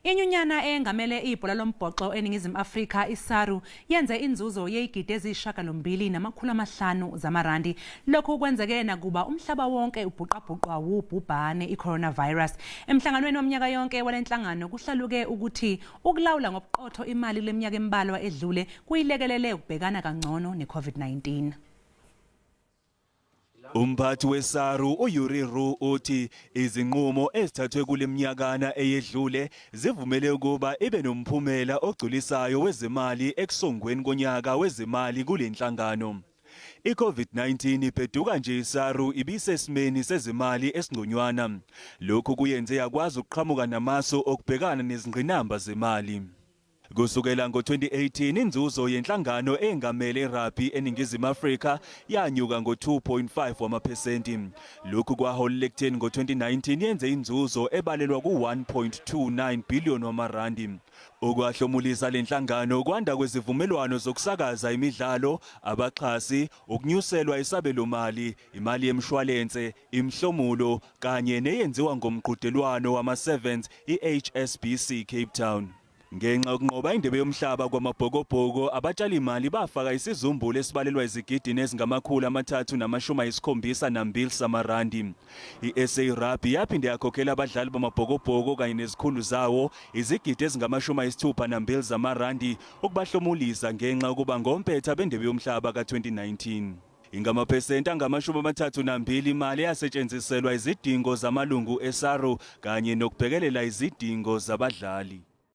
Inyunyana eyengamele ibhola lombhoxo eNingizimu Afrika iSARU yenze inzuzo yezigidi eziyisishiyagalombili namakhulu amahlanu zamarandi. Lokhu kwenzeke nakuba umhlaba wonke ubhuqabhuqwa wubhubhane iCoronavirus. Emhlanganweni waminyaka yonke waleNhlangano kuhlaluke ukuthi ukulawula ngobuqotho imali leminyaka embalwa edlule kuyilekelele ukubhekana kangcono neCovid-19. Umphathi weSARU uYuriru uthi izinqumo ezithathwe kuleminyakana eyedlule zivumele ukuba ibe nomphumela ogculisayo wezemali ekusongweni konyaka wezemali kuleNhlangano. iCovid-19 ibheduka nje iSARU ibisesimeni sezimali esingconywana. Lokhu kuyenze yakwazi ukuqhamuka namasu okubhekana nezingqinamba zemali. Kusukela ngo-2018 inzuzo yenhlangano eyengamele irabhi eNingizimu Afrika yanyuka ngo-2.5 wamaphesenti. Lokhu kwaholela ekutheni ngo-2019 yenze inzuzo ebalelwa ku-1.29 billion wamarandi. Ukwahlomulisa lenhlangano kwanda kwezivumelwano zokusakaza imidlalo, abaxhasi, ukunyuselwa isabelomali, imali yemshwalense, imhlomulo kanye neyenziwa ngomqhudelwano wama-sevens iHSBC Cape Town. Ngenxa yokunqoba indebe yomhlaba kwamabhokobhoko, abatshali imali bafaka isizumbulo esibalelwa izigidi ezingamakhulu amathathu nama-72 zamarandi. iSARU yaphinde yakhokhela abadlali bamabhokobhoko kanye nezikhulu zawo izigidi ezingama-62 zamarandi ukubahlomulisa ngenxa yokuba ngompetha bendebe yomhlaba ka-2019. Ingamaphesenti angama-32 imali yasetshenziselwa izidingo zamalungu eSARU kanye nokubhekelela izidingo zabadlali.